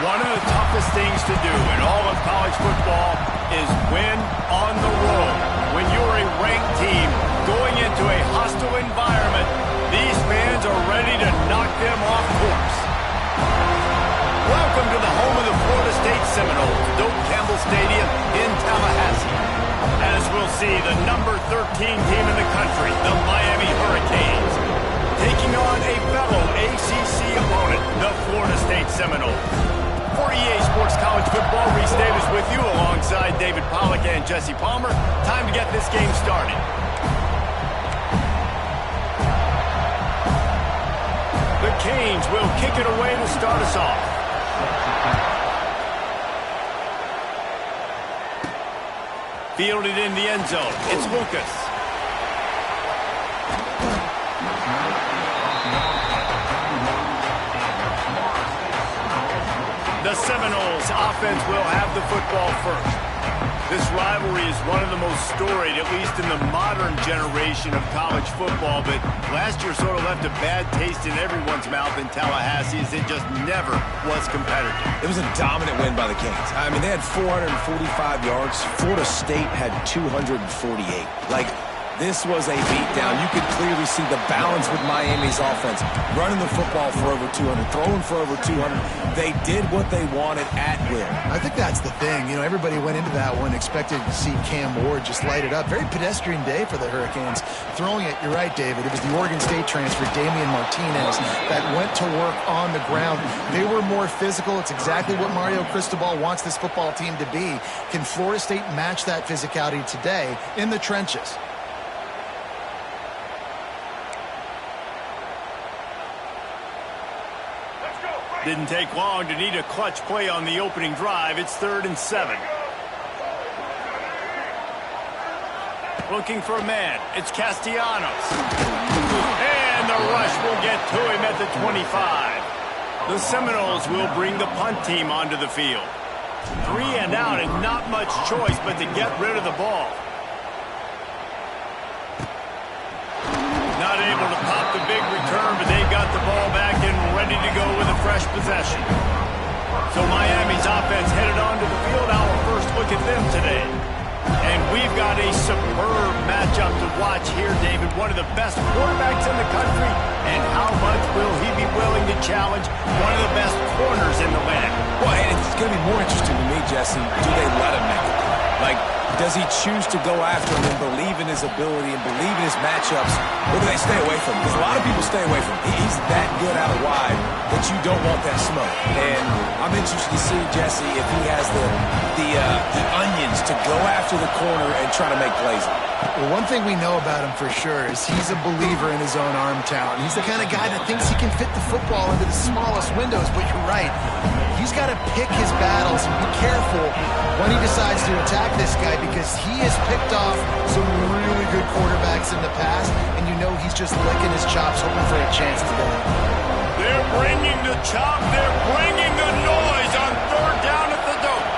One of the toughest things to do in all of college football is win on the road. When you're a ranked team going into a hostile environment, these fans are ready to knock them off course. Welcome to the home of the Florida State Seminoles, Doak Campbell Stadium in Tallahassee. As we'll see, the number 13 team in the country, the Miami Hurricanes, taking on a fellow ACC opponent, the Florida State Seminoles. For EA Sports College Football, Reese Davis with you alongside David Pollack and Jesse Palmer. Time to get this game started. The Canes will kick it away to start us off. Fielded in the end zone. It's Lucas. The Seminoles offense will have the football first. This rivalry is one of the most storied, at least in the modern generation of college football, but last year sort of left a bad taste in everyone's mouth in Tallahassee as it just never was competitive. It was a dominant win by the Canes. I mean, they had 445 yards. Florida State had 248. This was a beatdown. You could clearly see the balance with Miami's offense. Running the football for over 200, throwing for over 200. They did what they wanted at will. I think that's the thing. You know, everybody went into that one expecting to see Cam Ward just light it up. Very pedestrian day for the Hurricanes. Throwing it, you're right, David. It was the Oregon State transfer, Damian Martinez, that went to work on the ground. They were more physical. It's exactly what Mario Cristobal wants this football team to be. Can Florida State match that physicality today in the trenches? Didn't take long to need a clutch play on the opening drive. It's 3rd and 7. Looking for a man. It's Castellanos. And the rush will get to him at the 25. The Seminoles will bring the punt team onto the field. 3 and out and not much choice but to get rid of the ball. Not able to pop the big return, but they've got the ball back and ready to go with a fresh possession. So Miami's offense headed onto the field. Our first look at them today. And we've got a superb matchup to watch here, David. One of the best quarterbacks in the country. And how much will he be willing to challenge one of the best corners in the land? Well, and it's going to be more interesting to me, Jesse. Do they let him make it? Does he choose to go after him and believe in his ability and believe in his matchups, or do they stay away from him? Because a lot of people stay away from him. He's that good out of wide that you don't want that smoke. And I'm interested to see, Jesse, if he has the onions to go after the corner and try to make plays. Well, one thing we know about him for sure is he's a believer in his own arm talent. He's the kind of guy that thinks he can fit the football into the smallest windows, but you're right. He's got to pick his battles and be careful when he decides to attack this guy because he has picked off some really good quarterbacks in the past, and you know he's just licking his chops hoping for a chance today. They're bringing the chop. They're bringing the noise on 3rd down at the Doak.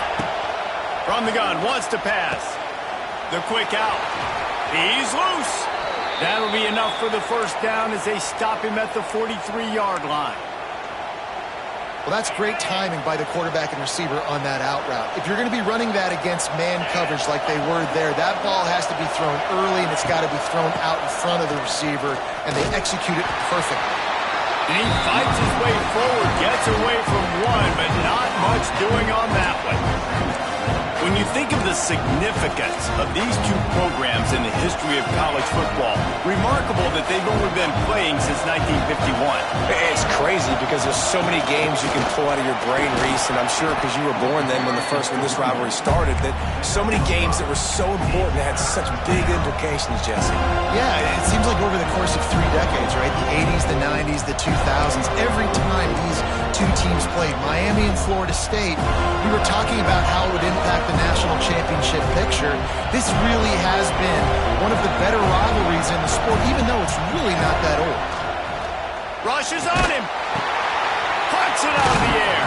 From the gun, wants to pass. The quick out. He's loose. That'll be enough for the first down as they stop him at the 43-yard line. Well, that's great timing by the quarterback and receiver on that out route. If you're going to be running that against man coverage like they were there, that ball has to be thrown early, and it's got to be thrown out in front of the receiver, and they execute it perfectly. And he fights his way forward, gets away from one, but not much doing on that one. When you think of the significance of these two programs in the history of college football, remarkable that they've only been playing since 1951. It's crazy because there's so many games you can pull out of your brain, Reese, and I'm sure because you were born then when this rivalry started, that so many games that were so important that had such big implications, Jesse. Yeah, it seems like over the course of 3 decades, right? The 80s, the 90s, the 2000s, every time these two teams played, Miami and Florida State, we were talking about how it would impact the national championship picture. This really has been one of the better rivalries in the sport, even though it's really not that old. Rushes on him. Puts it out of the air.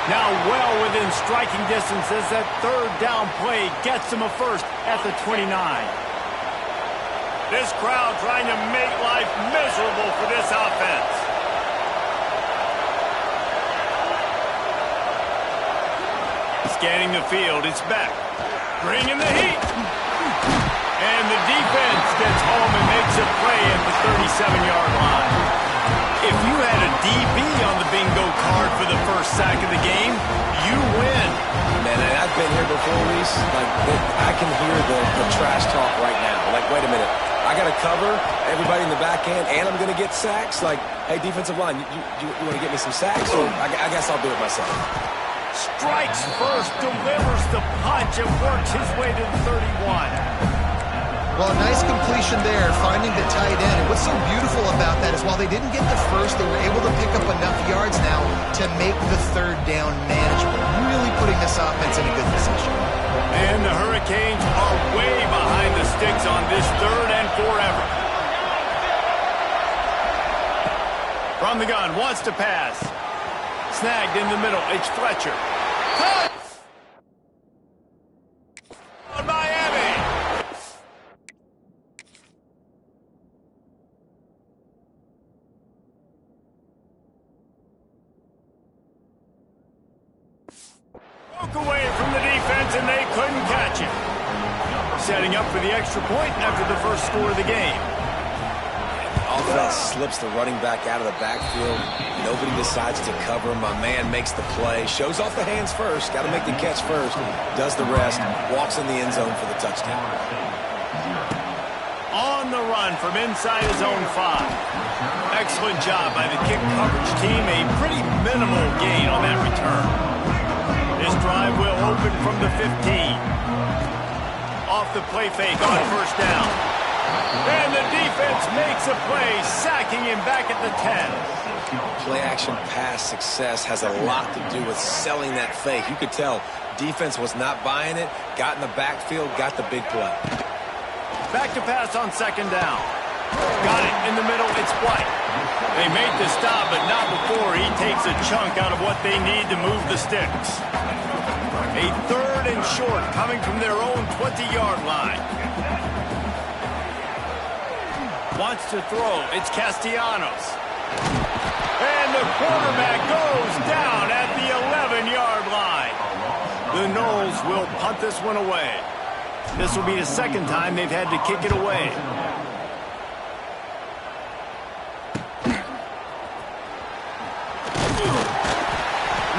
Now well within striking distance as that 3rd down play gets him a first at the 29. This crowd trying to make life miserable for this offense. scanning the field. It's back. Bringing the heat. And the defense gets home and makes a play at the 37-yard line. If you had a DB on the bingo card for the first sack of the game, you win. Man, I've been here before, Reese. Like, I can hear the trash talk right now. Like, wait a minute. I got to cover everybody in the back end, and I'm going to get sacks. Like, hey, defensive line, you want to get me some sacks? Or I guess I'll do it myself. Strikes first, delivers the punch, and works his way to the 31. Well, nice completion there, finding the tight end. And what's so beautiful about that is while they didn't get the first, they were able to pick up enough yards now to make the third down manageable, really putting this offense in a good position. And the Hurricanes are way behind the sticks on this third and forever. From the gun, wants to pass. Snagged in the middle, it's Fletcher. On Miami. Broke away from the defense, and they couldn't catch it. Setting up for the extra point after the first score of the game. Offense slips the running back out of the backfield. Nobody decides to cover him. My man makes the play. Shows off the hands first. Got to make the catch first. Does the rest. Walks in the end zone for the touchdown. On the run from inside his own 5. Excellent job by the kick coverage team. A pretty minimal gain on that return. This drive will open from the 15. Off the play fake on first down. And the defense makes a play, sacking him back at the 10. Play-action pass success has a lot to do with selling that fake. You could tell defense was not buying it, got in the backfield, got the big play. Back to pass on second down. Got it in the middle, it's White. They made the stop, but not before he takes a chunk out of what they need to move the sticks. A third and short coming from their own 20-yard line. Wants to throw. It's Castellanos. And the quarterback goes down at the 11-yard line. The Noles will punt this one away. This will be the second time they've had to kick it away.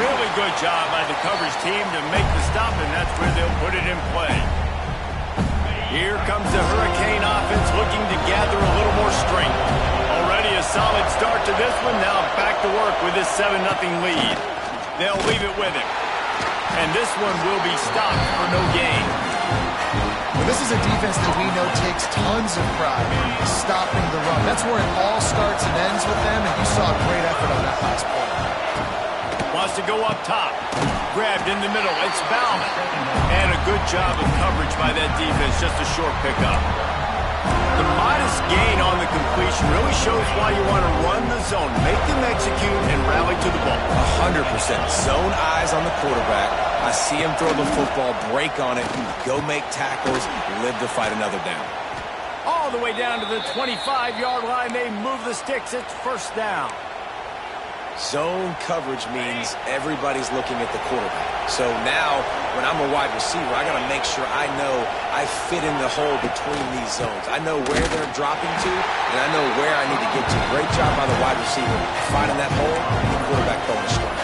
Really good job by the coverage team to make the stop, and that's where they'll put it in play. Here comes the Hurricane offense looking to gather a little more strength. Already a solid start to this one. Now back to work with this 7-0 lead. They'll leave it with him. And this one will be stopped for no gain. Well, this is a defense that we know takes tons of pride in stopping the run. That's where it all starts and ends with them, and you saw a great effort on that last play. Wants to go up top. Grabbed in the middle. It's Bauman. And a good job of coverage by that defense. Just a short pickup. The modest gain on the completion really shows why you want to run the zone. Make them execute and rally to the ball. 100%. Zone eyes on the quarterback. I see him throw the football, break on it, go make tackles, live to fight another down. All the way down to the 25-yard line. They move the sticks. It's first down. Zone coverage means everybody's looking at the quarterback. So now, when I'm a wide receiver, I got to make sure I know I fit in the hole between these zones. I know where they're dropping to, and I know where I need to get to. Great job by the wide receiver finding that hole, the quarterback throwing a strike.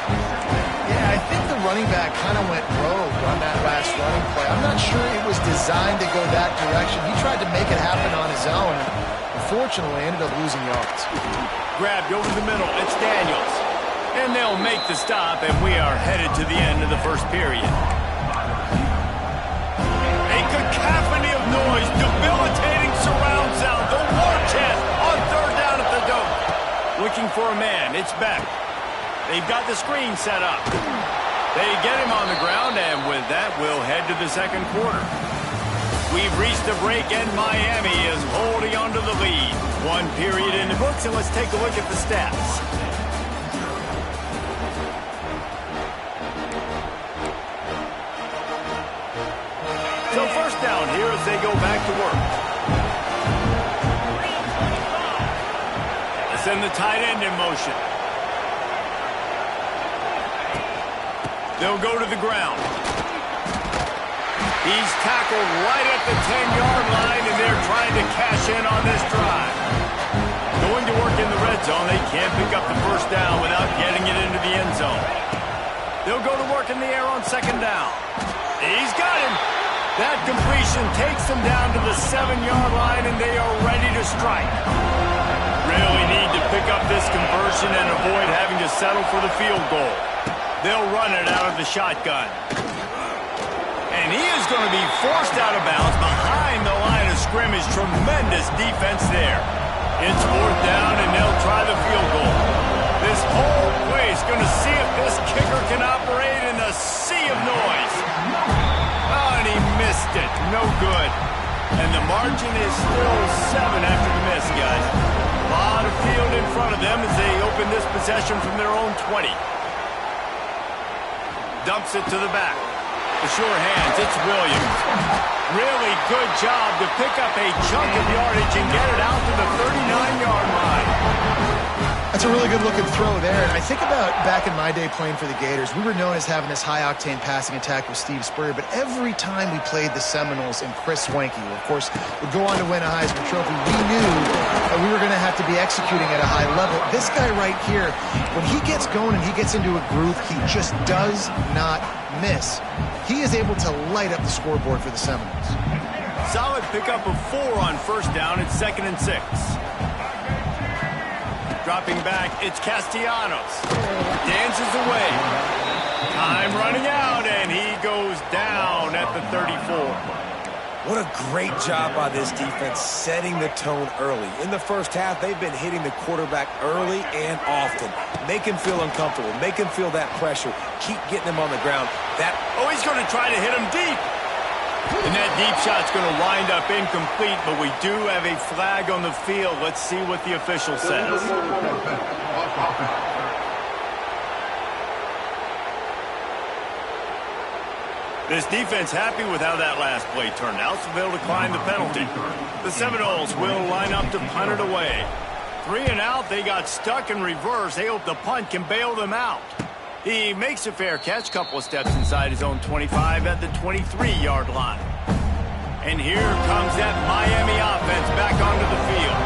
Yeah, I think the running back kind of went rogue on that last running play. I'm not sure it was designed to go that direction. He tried to make it happen on his own. Unfortunately, ended up losing yards. Grabbed over the middle. It's Daniels. And they'll make the stop, and we are headed to the end of the first period. A cacophony of noise, debilitating surround sound, the war chant on third down at the Dome. Looking for a man, it's Beck. They've got the screen set up. They get him on the ground, and with that, we'll head to the second quarter. We've reached the break, and Miami is holding on to the lead. One period in the books, and let's take a look at the stats. So first down here as they go back to work. They send the tight end in motion. They'll go to the ground. He's tackled right at the 10-yard line, and they're trying to cash in on this drive. Going to work in the red zone, they can't pick up the first down without getting it into the end zone. They'll go to work in the air on second down. He's got him. That completion takes them down to the 7-yard line, and they are ready to strike. Really need to pick up this conversion and avoid having to settle for the field goal. They'll run it out of the shotgun. And he is going to be forced out of bounds behind the line of scrimmage. Tremendous defense there. It's fourth down, and they'll try the field goal. This whole place going to see if this kicker can operate in a sea of noise. Oh, and he missed it. No good. And the margin is still 7 after the miss, guys. A lot of field in front of them as they open this possession from their own 20. Dumps it to the back. The sure hands, it's Williams. Really good job to pick up a chunk of yardage and get it out to the 39-yard line. That's a really good-looking throw there. And I think about back in my day playing for the Gators, we were known as having this high-octane passing attack with Steve Spurrier, but every time we played the Seminoles and Chris Swanke, who, of course, would go on to win a Heisman Trophy, we knew that we were going to have to be executing at a high level. This guy right here, when he gets going and he gets into a groove, he just does not miss. He is able to light up the scoreboard for the Seminoles. Solid pickup of 4 on first down. It's 2nd and 6. Dropping back, it's Castellanos. Dances away. Time running out, and he goes down at the 34. What a great job by this defense setting the tone early. In the first half, they've been hitting the quarterback early and often. Make him feel uncomfortable. Make him feel that pressure. Keep getting him on the ground. Oh, he's going to try to hit him deep. And that deep shot's going to wind up incomplete, but we do have a flag on the field. Let's see what the official says. This defense happy with how that last play turned out, so they'll decline the penalty. The Seminoles will line up to punt it away. 3 and out, they got stuck in reverse. They hope the punt can bail them out. He makes a fair catch, couple of steps inside his own 25 at the 23-yard line. And here comes that Miami offense back onto the field.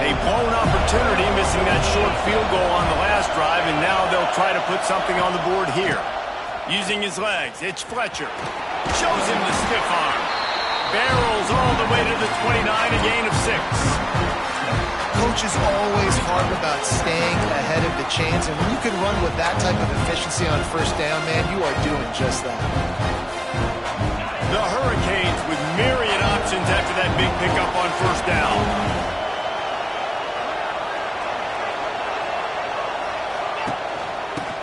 A blown opportunity, missing that short field goal on the last drive, and now they'll try to put something on the board here. Using his legs, it's Fletcher. Shows him the stiff arm. Barrels all the way to the 29, a gain of 6. Coaches always harp about staying ahead of the chains, and when you can run with that type of efficiency on first down, man, you are doing just that. The Hurricanes with myriad options after that big pickup on first down.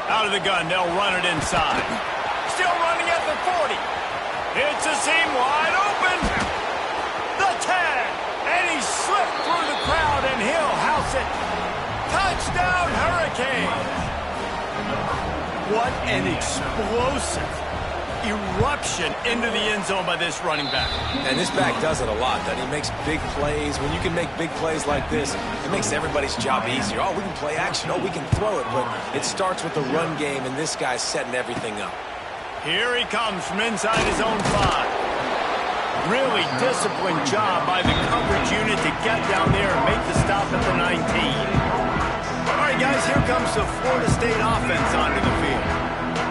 Out of the gun, they'll run it inside. Still running at the 40. It's a seam wide open. The 10. And he slipped through the crowd, and he'll house it. Touchdown, Hurricanes. What an explosive eruption into the end zone by this running back. And this back does it a lot, doesn't he? Makes big plays. When you can make big plays like this, it makes everybody's job easier. Oh, we can play action. Oh, we can throw it. But it starts with the run game, and this guy's setting everything up. Here he comes from inside his own 5. Really disciplined job by the coverage unit to get down there and make the stop at the 19. All right, guys, here comes the Florida State offense onto the field.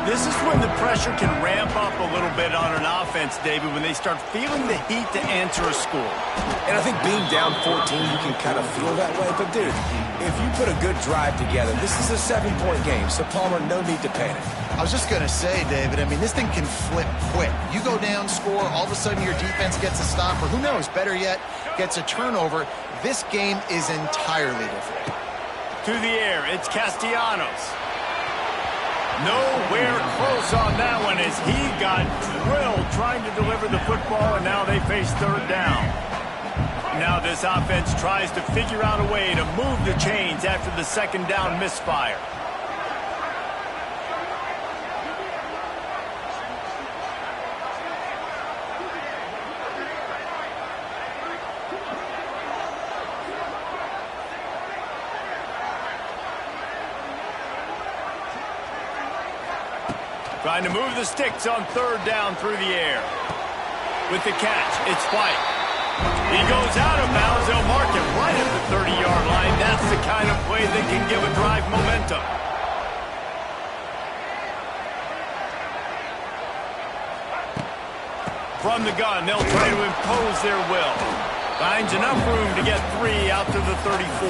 This is when the pressure can ramp up a little bit on an offense, David, when they start feeling the heat to answer a score. And I think being down 14, you can kind of feel that way. But, dude, if you put a good drive together, this is a 7-point game. So, Palmer, no need to panic. I was just going to say, David, I mean, this thing can flip quick. You go down, score, all of a sudden your defense gets a stop, or who knows, better yet, gets a turnover. This game is entirely different. To the air, it's Castellanos. Nowhere close on that one as he got drilled trying to deliver the football, and now they face third down. Now this offense tries to figure out a way to move the chains after the second down misfire. Trying to move the sticks on third down through the air. with the catch. It's White. He goes out of bounds. They'll mark him right at the 30-yard line. That's the kind of play that can give a drive momentum. From the gun, they'll try to impose their will. Finds enough room to get 3 out to the 34.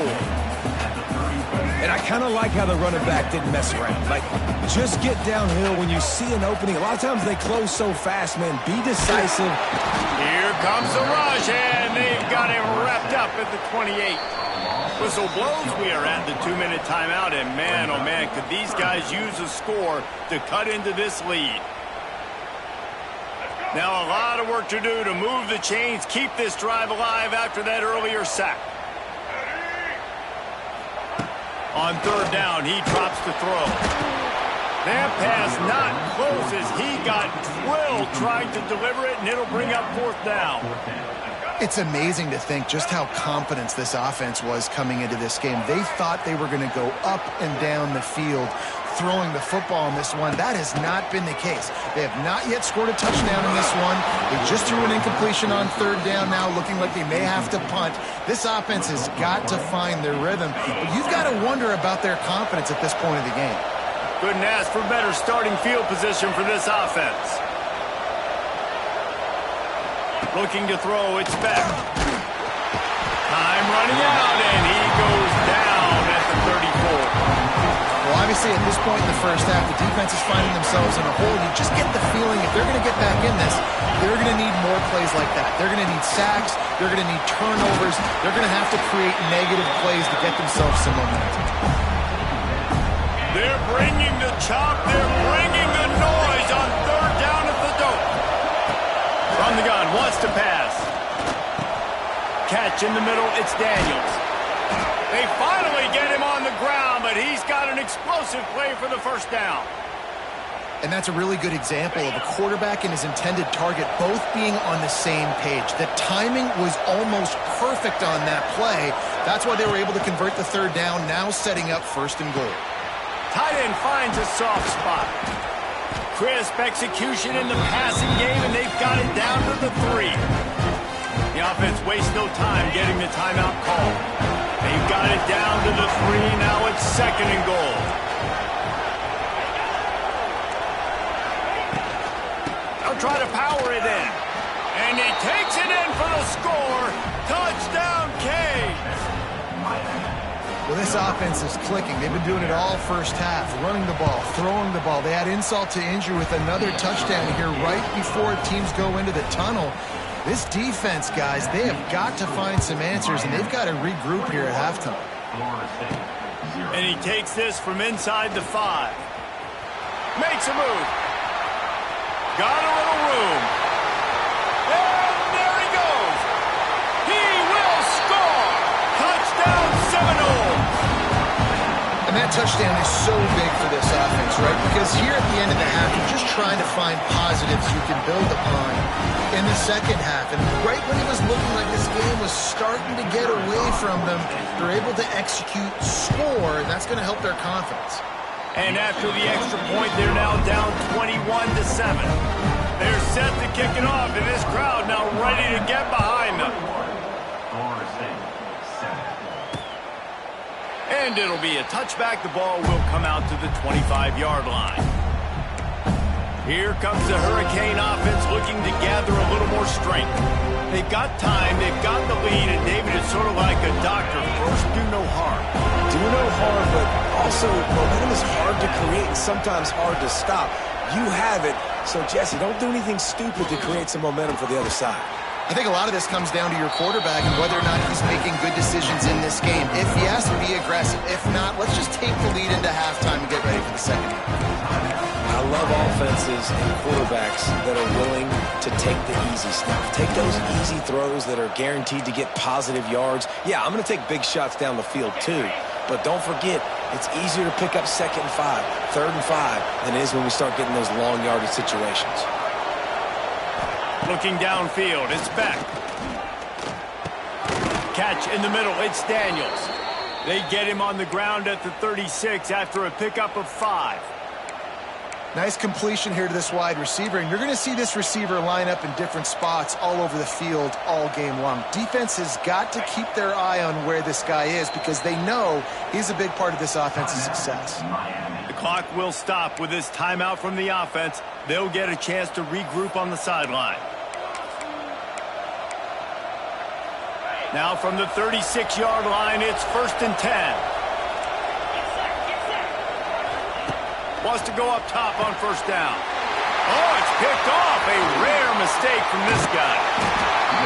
And I kind of like how the running back didn't mess around. Like, just get downhill when you see an opening. A lot of times they close so fast, man. Be decisive. Here comes the rush, and they've got him wrapped up at the 28. Whistle blows. We are at the 2-minute timeout, and man, oh man, could these guys use a score to cut into this lead. Now a lot of work to do to move the chains, keep this drive alive after that earlier sack. On third down, he drops the throw. That pass not close as he got drilled trying to deliver it, and it'll bring up fourth down. It's amazing to think just how confident this offense was coming into this game. They thought they were going to go up and down the field throwing the football in this one. That has not been the case. They have not yet scored a touchdown in this one. They just threw an incompletion on third down now, looking like they may have to punt. This offense has got to find their rhythm, but you've got to wonder about their confidence at this point of the game. Couldn't ask for better starting field position for this offense. Looking to throw, it's back. Time running out, and he goes down at the 34. Well, obviously, at this point in the first half, the defense is finding themselves in a hole. You just get the feeling if they're going to get back in this, they're going to need more plays like that. They're going to need sacks. They're going to need turnovers. They're going to have to create negative plays to get themselves some momentum. They're bringing the chop. They're bringing the noise on third down at the dope. From the gun, wants to pass. Catch in the middle, it's Daniels. They finally get him on the ground, but he's got an explosive play for the first down. And that's a really good example of a quarterback and his intended target both being on the same page. The timing was almost perfect on that play. That's why they were able to convert the third down, now setting up first and goal. Tight end finds a soft spot. Crisp execution in the passing game, and they've got it down to the 3. The offense wastes no time getting the timeout call. They've got it down to the 3. Now it's second and goal. They'll try to power it in. And he takes it in for the score. Touchdown, Canes. Well, this offense is clicking. They've been doing it all first half, running the ball, throwing the ball. They had insult to injury with another touchdown here right before teams go into the tunnel. This defense, guys, they have got to find some answers, and they've got to regroup here at halftime. And he takes this from inside the 5. Makes a move. Got a little room. And there he goes. He will score. Touchdown Seminoles. And that touchdown is so big for this offense, right? Because here at the end of the half, you're just trying to find positives you can build upon in the second half. And right when it was looking like this game was starting to get away from them, they're able to execute, score, and that's going to help their confidence. And after the extra point, they're now down 21-7. They're set to kick it off, and this crowd now ready to get behind them. And it'll be a touchback. The ball will come out to the 25-yard line. Here comes the Hurricane offense looking to gather a little more strength. They've got time, they've got the lead, and David is sort of like a doctor. First, do no harm. Do no harm, but also momentum is hard to create and sometimes hard to stop. You have it, so Jesse, don't do anything stupid to create some momentum for the other side. I think a lot of this comes down to your quarterback and whether or not he's making good decisions in this game. If yes, be aggressive. If not, let's just take the lead into halftime and get ready for the second half. I love offenses and quarterbacks that are willing to take the easy stuff. Take those easy throws that are guaranteed to get positive yards. Yeah, I'm going to take big shots down the field too. But don't forget, it's easier to pick up second and 5, third and 5 than it is when we start getting those long yardage situations. Looking downfield, it's back. Catch in the middle, it's Daniels. They get him on the ground at the 36 after a pickup of 5. Nice completion here to this wide receiver, and you're going to see this receiver line up in different spots all over the field all game long. Defense has got to keep their eye on where this guy is because they know he's a big part of this offense's success. The clock will stop with this timeout from the offense. They'll get a chance to regroup on the sideline. Now from the 36-yard line, it's 1st and 10. Wants to go up top on 1st down. Oh, it's picked off. A rare mistake from this guy.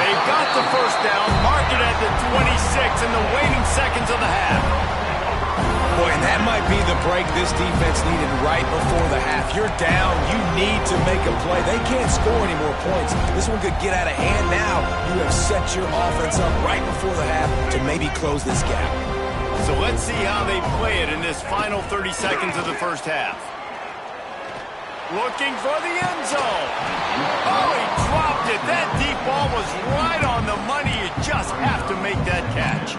They got the 1st down, mark it at the 26 in the waning seconds of the half. Boy, and that might be the break this defense needed right before the half. You're down. You need to make a play. They can't score any more points. This one could get out of hand now. You have set your offense up right before the half to maybe close this gap. So let's see how they play it in this final 30 seconds of the first half. Looking for the end zone. Oh, he dropped it. That deep ball was right on the money. You just have to make that catch.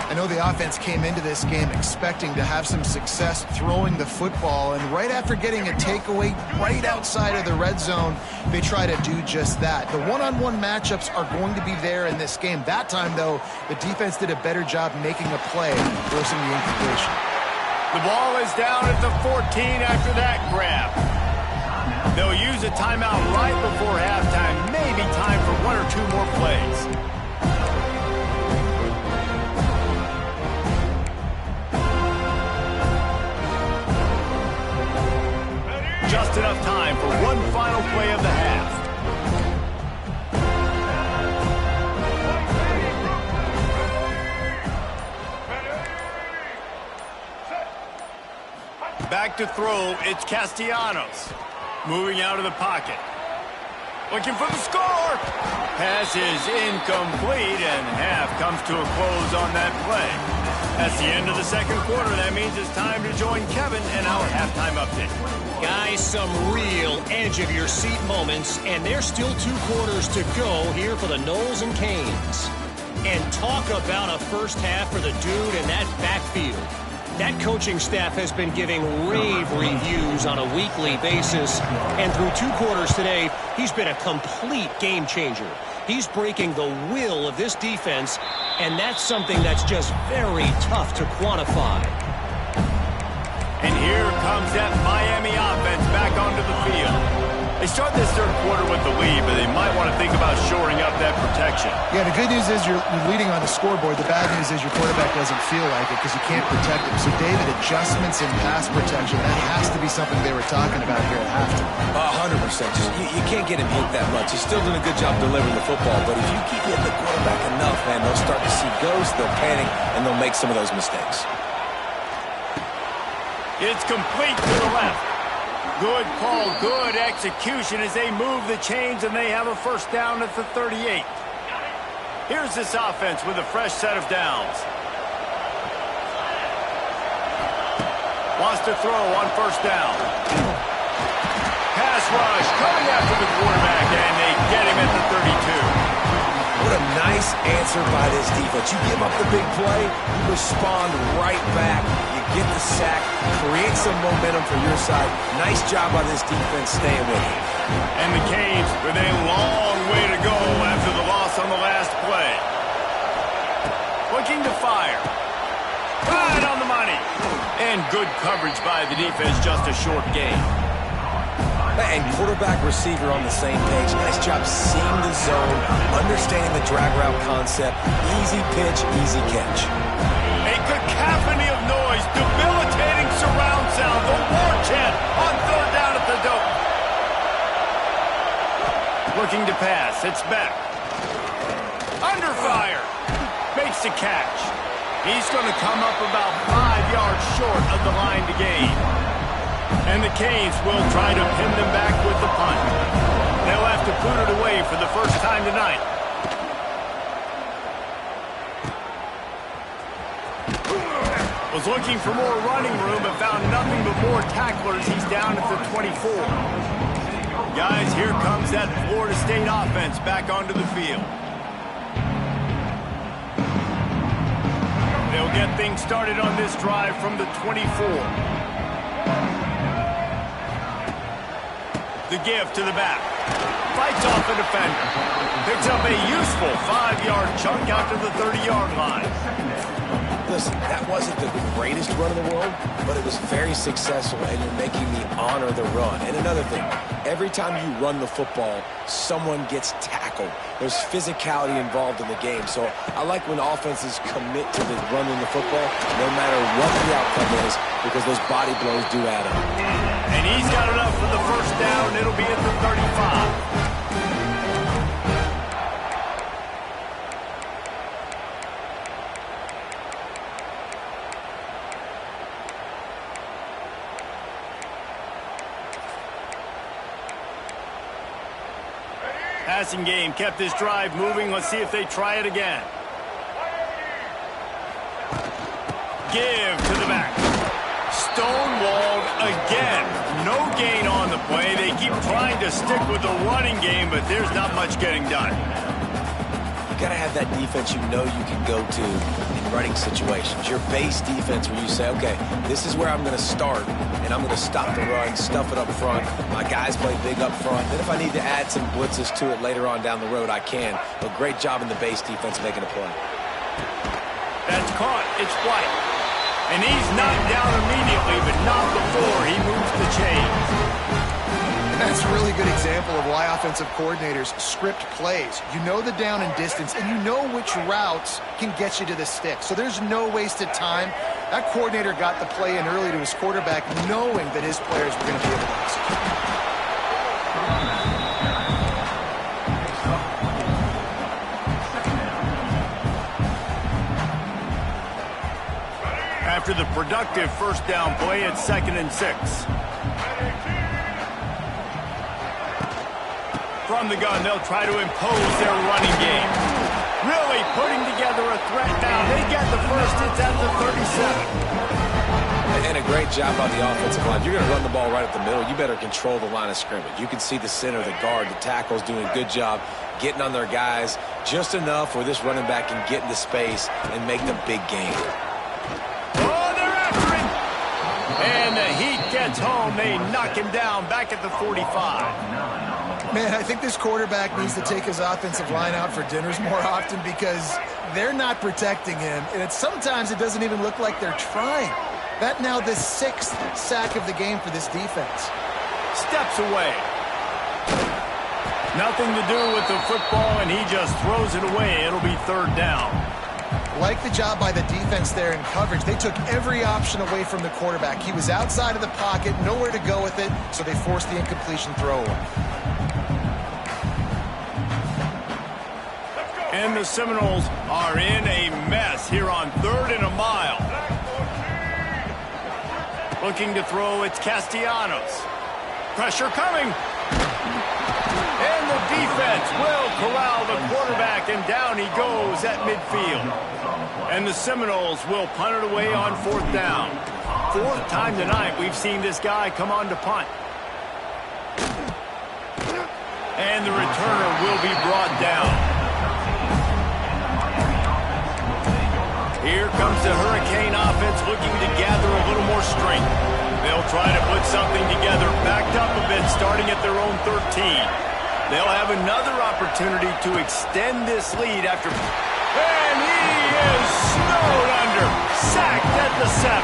I know the offense came into this game expecting to have some success throwing the football, and right after getting a takeaway right outside of the red zone, they try to do just that. The one-on-one matchups are going to be there in this game. That time, though, the defense did a better job making a play, forcing the incompletion. The ball is down at the 14 after that grab. They'll use a timeout right before halftime. Maybe time for 1 or 2 more plays. Just enough time for one final play of the half. Back to throw, it's Castellanos. Moving out of the pocket. Looking for the score. Pass is incomplete, and half comes to a close on that play. That's the end of the second quarter. That means it's time to join Kevin in our halftime update. Guys, some real edge-of-your-seat moments, and there's still 2 quarters to go here for the Knowles and Canes. And talk about a first half for the dude in that backfield. That coaching staff has been giving rave reviews on a weekly basis, and through 2 quarters today, he's been a complete game changer. He's breaking the will of this defense, and that's something that's just very tough to quantify. And here comes that Miami offense back onto the field. They start this third quarter with the lead, but they might want to think about shoring up that protection. Yeah, the good news is you're leading on the scoreboard. The bad news is your quarterback doesn't feel like it because you can't protect him. So, David, adjustments in pass protection, that has to be something they were talking about here at halftime. 100%. You can't get him hit that much. He's still doing a good job delivering the football, but if you keep hitting the quarterback enough, man, they'll start to see ghosts, they'll panic, and they'll make some of those mistakes. It's complete to the left. Good call, good execution as they move the chains and they have a first down at the 38. Here's this offense with a fresh set of downs. Wants to throw on first down. Pass rush coming after the quarterback, and they get him at the 32. What a nice answer by this defense. You give up the big play, you respond right back. You get the sack, create some momentum for your side. Nice job by this defense staying with it. And the Canes with a long way to go after the loss on the last play. Looking to fire. Right on the money. And good coverage by the defense, just a short gain. And quarterback receiver on the same page. Nice job seeing the zone, understanding the drag route concept. Easy pitch, easy catch. A cacophony of noise, debilitating surround sound, the war chant on third down at the dope. Looking to pass, it's Beck. Under fire, makes the catch. He's going to come up about 5 yards short of the line to gain. And the Canes will try to pin them back with the punt. They'll have to put it away for the first time tonight. Was looking for more running room but found nothing but more tacklers. He's down at the 24. Guys, here comes that Florida State offense back onto the field. They'll get things started on this drive from the 24. The give to the back. Fights off a defender. Picks up a useful 5-yard chunk out to the 30-yard line. Listen, that wasn't the greatest run in the world, but it was very successful, and you're making me honor the run. And another thing, every time you run the football, someone gets tackled. There's physicality involved in the game. So I like when offenses commit to the running the football, no matter what the outcome is, because those body blows do add up. And he's got enough for the first down. It'll be at the 35. Passing game kept this drive moving. Let's see if they try it again. Give to the back. Stonewalled again. No gain on the play. They keep trying to stick with the running game, but there's not much getting done. You got to have that defense you know you can go to in running situations. Your base defense where you say, okay, this is where I'm going to start, and I'm going to stop the run, stuff it up front. My guys play big up front. Then if I need to add some blitzes to it later on down the road, I can. But great job in the base defense making a play. That's caught. It's White. And he's knocked down immediately, but not before he moves the chains. And that's a really good example of why offensive coordinators script plays. You know the down and distance, and you know which routes can get you to the stick. So there's no wasted time. That coordinator got the play in early to his quarterback, knowing that his players were going to be able to execute. After the productive first down play, it's 2nd and 6. From the gun, they'll try to impose their running game. Really putting together a threat now. They get the first. It's at the 37. And a great job on the offensive line. You're going to run the ball right at the middle. You better control the line of scrimmage. You can see the center, the guard, the tackles doing a good job getting on their guys just enough where this running back can get into space and make the big game. And the heat gets home. They knock him down back at the 45. Man, I think this quarterback needs to take his offensive line out for dinners more often because they're not protecting him. And sometimes it doesn't even look like they're trying. That now the 6th sack of the game for this defense. Steps away. Nothing to do with the football, and he just throws it away. It'll be 3rd down. Like the job by the defense there in coverage. They took every option away from the quarterback. He was outside of the pocket, nowhere to go with it, so they forced the incompletion throwaway. And the Seminoles are in a mess here on 3rd and a mile. Looking to throw, it's Castellanos. Pressure coming. And the defense will corral the quarterback, and down he goes at midfield. And the Seminoles will punt it away on 4th down. 4th time tonight we've seen this guy come on to punt. And the returner will be brought down. Here comes the Hurricane offense looking to gather a little more strength. They'll try to put something together, backed up a bit, starting at their own 13. They'll have another opportunity to extend this lead after... And he is snowed under, sacked at the 7.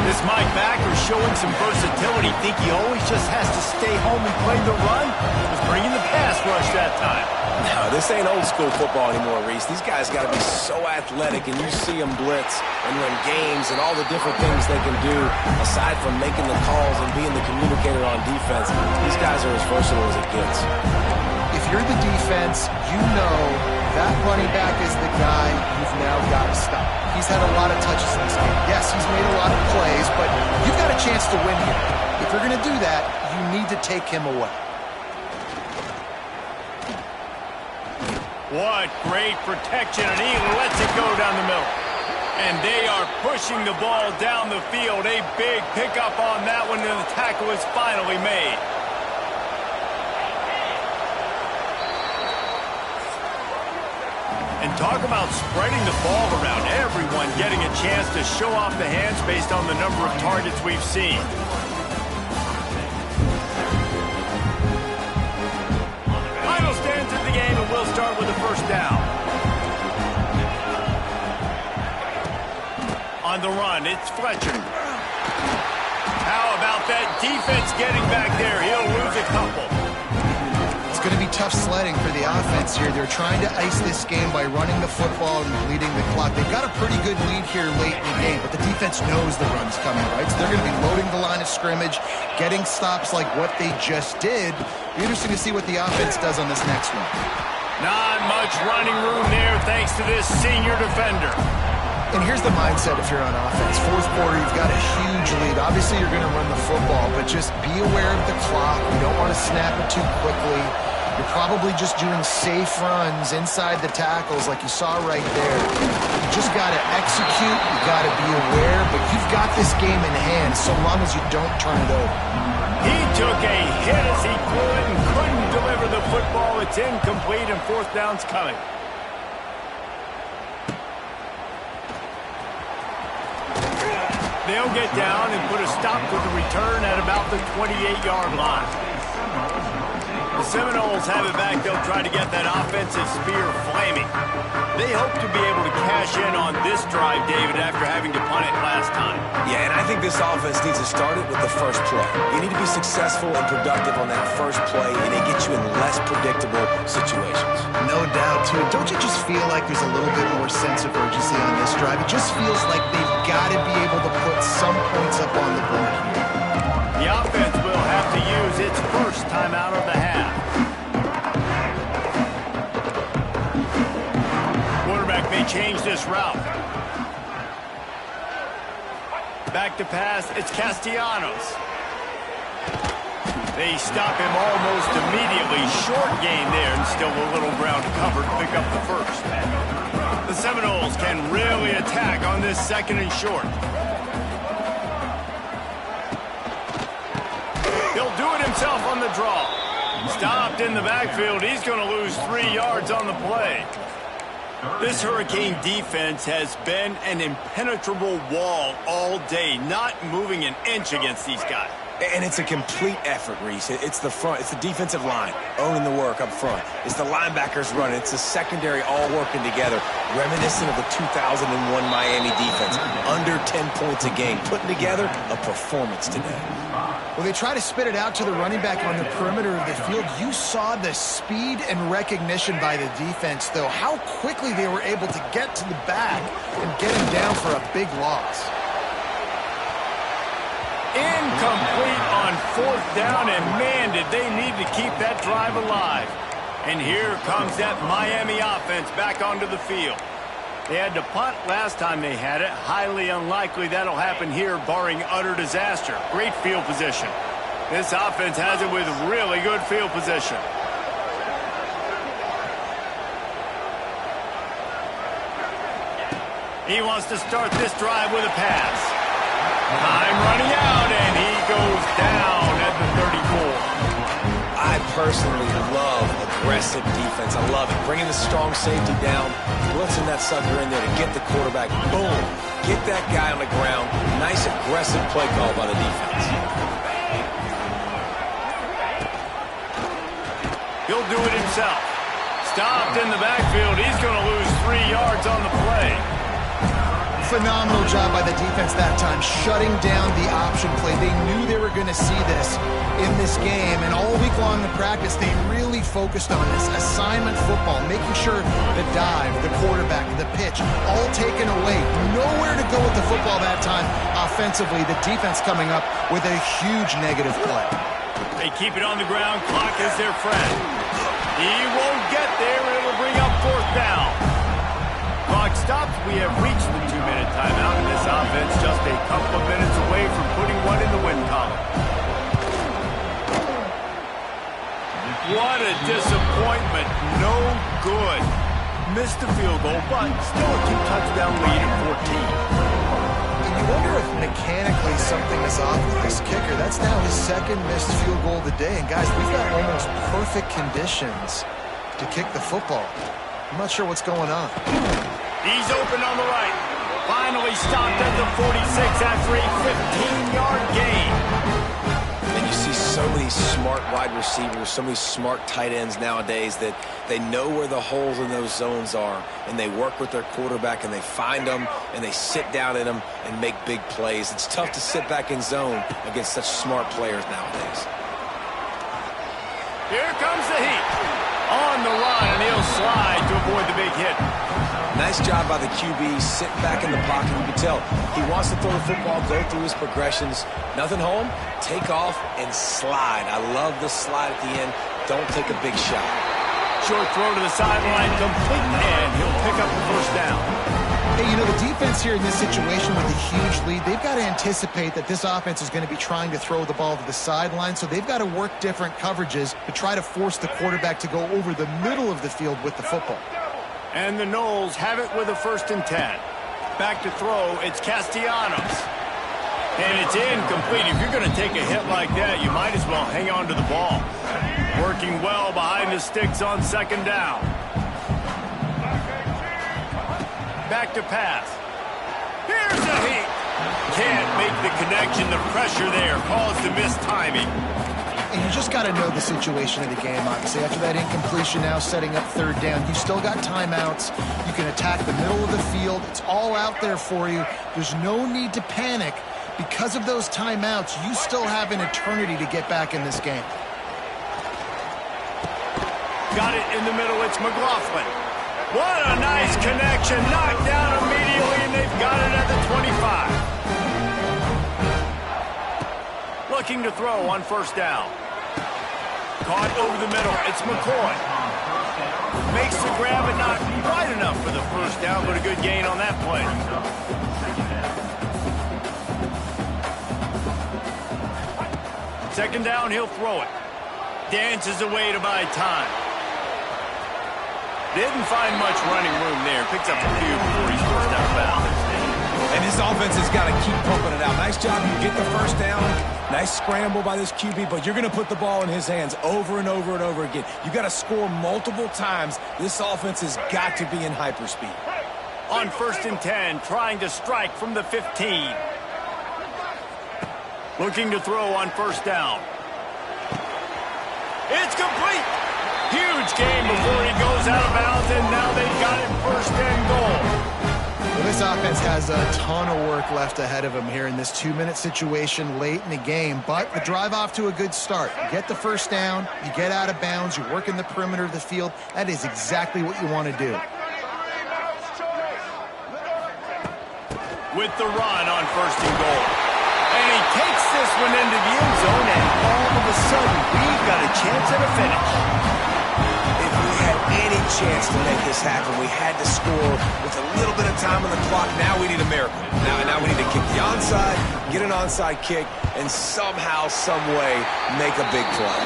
This Mike Backer showing some versatility. Think he always just has to stay home and play the run? Was bringing the pass rush that time. No, this ain't old school football anymore, Reese. These guys got to be so athletic, and you see them blitz and win games and all the different things they can do aside from making the calls and being the communicator on defense. These guys are as versatile as it gets. If you're the defense, you know that running back is the guy you've now got to stop. He's had a lot of touches in this game. Yes, he's made a lot of plays, but you've got a chance to win here. If you're going to do that, you need to take him away. What great protection, and he lets it go down the middle. And they are pushing the ball down the field. A big pickup on that one, and the tackle is finally made. And talk about spreading the ball around. Everyone getting a chance to show off the hands based on the number of targets we've seen. the run. It's Fletcher. How about that defense getting back there? He'll lose a couple. It's going to be tough sledding for the offense here. They're trying to ice this game by running the football and bleeding the clock. They've got a pretty good lead here late in the game, but the defense knows the run's coming, right? So they're going to be loading the line of scrimmage, getting stops like what they just did. Be interesting to see what the offense does on this next one. Not much running room there thanks to this senior defender. And here's the mindset if you're on offense. Fourth quarter, you've got a huge lead. Obviously, you're going to run the football, but just be aware of the clock. You don't want to snap it too quickly. You're probably just doing safe runs inside the tackles like you saw right there. You just got to execute. You got to be aware, but you've got this game in hand so long as you don't turn it over. He took a hit as he threw it and couldn't deliver the football. It's incomplete and fourth down's coming. They'll get down and put a stop to the return at about the 28-yard line. The Seminoles have it back. They'll try to get that offensive spear flaming. They hope to be able to cash in on this drive, David, after having to punt it last time. Yeah, and I think this offense needs to start it with the first play. You need to be successful and productive on that first play, and they get you in less predictable situations. No doubt, too. Don't you just feel like there's a little bit more sense of urgency on this drive? It just feels like they've got to be able to put some points up on the board here. The offense will have to use its first timeout of the half. Quarterback may change this route. Back to pass, it's Castellanos. They stop him almost immediately. Short gain there, and still a little ground covered to pick up the first. The Seminoles can really attack on this second and short. He'll do it himself on the draw. Stopped in the backfield. He's going to lose 3 yards on the play. This Hurricane defense has been an impenetrable wall all day, not moving an inch against these guys. And it's a complete effort, Reese. It's the front. It's the defensive line owning the work up front. It's the linebackers running. It's the secondary all working together, reminiscent of the 2001 Miami defense. Under 10 points a game, putting together a performance today. Well, they try to spit it out to the running back on the perimeter of the field. You saw the speed and recognition by the defense, though. How quickly they were able to get to the back and get him down for a big loss. Incomplete on fourth down, and man, did they need to keep that drive alive. And here comes that Miami offense back onto the field. They had to punt last time they had it. Highly unlikely that'll happen here, barring utter disaster. Great field position. This offense has it with really good field position. He wants to start this drive with a pass. Time running out, and he goes down at the 34. I personally love aggressive defense. I love it. Bringing the strong safety down, blitzing that sucker in there to get the quarterback. Boom. Get that guy on the ground. Nice aggressive play call by the defense. He'll do it himself. Stopped in the backfield. He's going to lose 3 yards on the play. Phenomenal job by the defense that time, shutting down the option play. They knew they were going to see this in this game, and all week long in practice, they really focused on this assignment football, making sure the dive, the quarterback, the pitch, all taken away. Nowhere to go with the football that time offensively. The defense coming up with a huge negative play. They keep it on the ground. Clock is their friend. He won't get there. It'll bring up fourth down. Clock stops. We have reached the 2-minute timeout, and this offense just a couple of minutes away from putting one in the win column. What a disappointment. No good. Missed the field goal, but still a 2-touchdown lead at 14. And you wonder if mechanically something is off with this kicker. That's now his second missed field goal of the day. And guys, we've got almost perfect conditions to kick the football. I'm not sure what's going on. He's open on the right. Finally stopped at the 46 after a 15-yard gain. And you see so many smart wide receivers, so many smart tight ends nowadays that they know where the holes in those zones are, and they work with their quarterback, and they find them, and they sit down in them and make big plays. It's tough to sit back in zone against such smart players nowadays. Here comes the heat. On the run, and he'll slide to avoid the big hit. Nice job by the QB, sitting back in the pocket. You can tell he wants to throw the football, go through his progressions. Nothing home, take off and slide. I love the slide at the end. Don't take a big shot. Short throw to the sideline, complete, and he'll pick up the first down. Hey, you know, the defense here in this situation with a huge lead, they've got to anticipate that this offense is going to be trying to throw the ball to the sideline, so they've got to work different coverages to try to force the quarterback to go over the middle of the field with the football. And the Noles have it with a 1st and 10. Back to throw, it's Castellanos. And it's incomplete. If you're going to take a hit like that, you might as well hang on to the ball. Working well behind the sticks on 2nd down. Back to pass. Here's the heat. Can't make the connection. The pressure there caused the missed timing. And you just got to know the situation of the game, obviously. After that incompletion now setting up 3rd down, you still got timeouts. You can attack the middle of the field. It's all out there for you. There's no need to panic. Because of those timeouts, you still have an eternity to get back in this game. Got it in the middle. It's McLaughlin. What a nice connection. Knocked down immediately, and they've got it at the 25. Looking to throw on 1st down. Caught over the middle. It's McCoy. Makes the grab, but not quite enough for the 1st down, but a good gain on that play. Second down, he'll throw it. Dances away to buy time. Didn't find much running room there. Picks up a few before he's forced out of bounds. And this offense has got to keep pumping it out. Nice job. You get the 1st down. Nice scramble by this QB, but you're going to put the ball in his hands over and over and over again. You got to score multiple times. This offense has got to be in hyperspeed. On 1st and 10, trying to strike from the 15. Looking to throw on 1st down. It's complete. Huge game before he goes out of bounds, and now they've got it 1st and goal. Well, this offense has a ton of work left ahead of them here in this 2-minute situation late in the game, but the drive off to a good start. You get the 1st down, you get out of bounds, you work in the perimeter of the field. That is exactly what you want to do. With the run on 1st and goal. And he takes this one into the end zone, and all of a sudden, we've got a chance at a finish. If we had any chance to make this happen, we had to score with a little bit of time on the clock. Now we need a miracle. Now we need to kick the onside, get an onside kick, and somehow, some way, make a big play.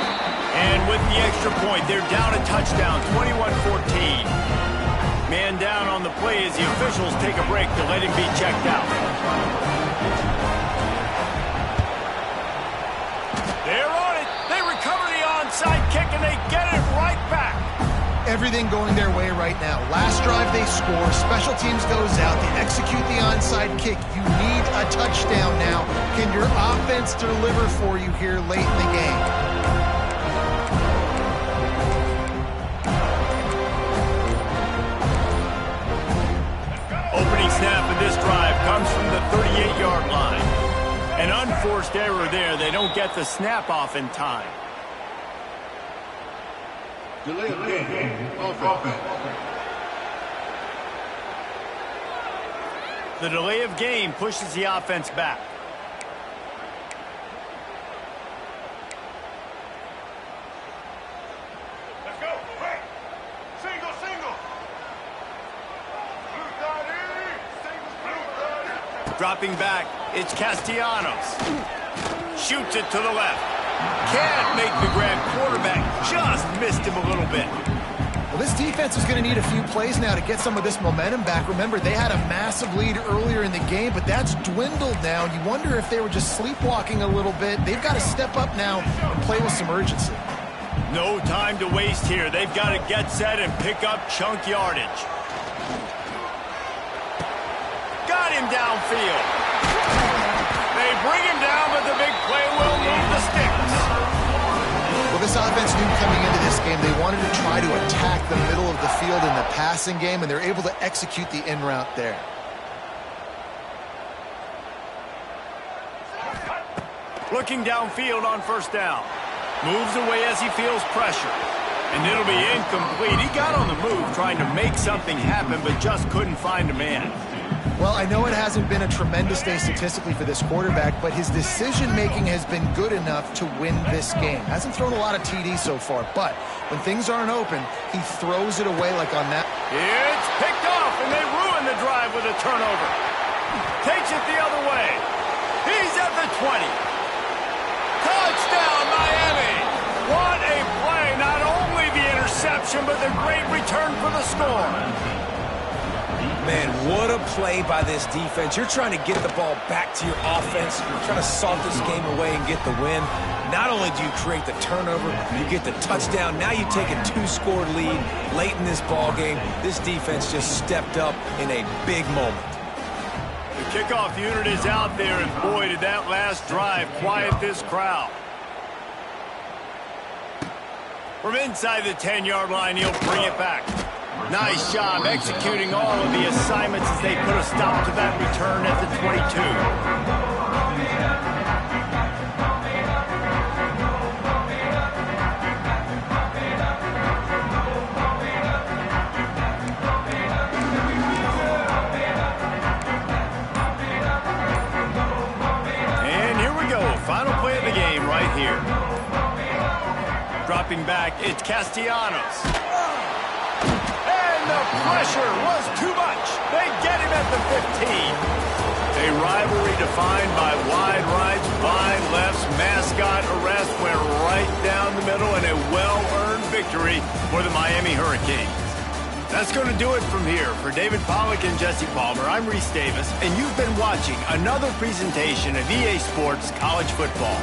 And with the extra point, they're down a touchdown, 21-14. Man down on the play as the officials take a break to let him be checked out. They're on it. They recover the onside kick, and they get it right back. Everything going their way right now. Last drive they score, special teams goes out, they execute the onside kick. You need a touchdown now. Can your offense deliver for you here late in the game? Opening snap of this drive comes from the 38-yard line. An unforced error there. They don't get the snap off in time. Delay of game. Offense. The delay of game pushes the offense back. Let's go. Quick. Single. Dropping back, it's Castellanos. Shoots it to the left. Can't make the grab. Quarterback just missed him a little bit. Well, this defense is going to need a few plays now to get some of this momentum back. Remember, they had a massive lead earlier in the game, but that's dwindled now. You wonder if they were just sleepwalking a little bit. They've got to step up now and play with some urgency. No time to waste here. They've got to get set and pick up chunk yardage. Got him downfield. They bring him down, but the big play will move the sticks. this offense knew coming into this game they wanted to try to attack the middle of the field in the passing game, and they're able to execute the in route there. Looking downfield on first down. Moves away as he feels pressure. And it'll be incomplete. He got on the move trying to make something happen, but just couldn't find a man. Well, I know it hasn't been a tremendous day statistically for this quarterback, but his decision-making has been good enough to win this game. Hasn't thrown a lot of TDs so far, but when things aren't open, he throws it away like on that. It's picked off, and they ruin the drive with a turnover. Takes it the other way. He's at the 20. Touchdown, Miami! What a play! Not only the interception, but the great return for the score. Man, what a play by this defense. You're trying to get the ball back to your offense. You're trying to salt this game away and get the win. Not only do you create the turnover, you get the touchdown. Now you take a 2-score lead late in this ball game. This defense just stepped up in a big moment. The kickoff unit is out there, and boy, did that last drive quiet this crowd. From inside the 10-yard line, he'll bring it back. Nice job executing all of the assignments as they put a stop to that return at the 22. And here we go. Final play of the game right here. Dropping back, it's Castellanos. The pressure was too much. They get him at the 15. A rivalry defined by wide rights, wide lefts, mascot arrest went right down the middle, and a well-earned victory for the Miami Hurricanes. That's going to do it from here. For David Pollack and Jesse Palmer, I'm Reese Davis, and you've been watching another presentation of EA Sports College Football.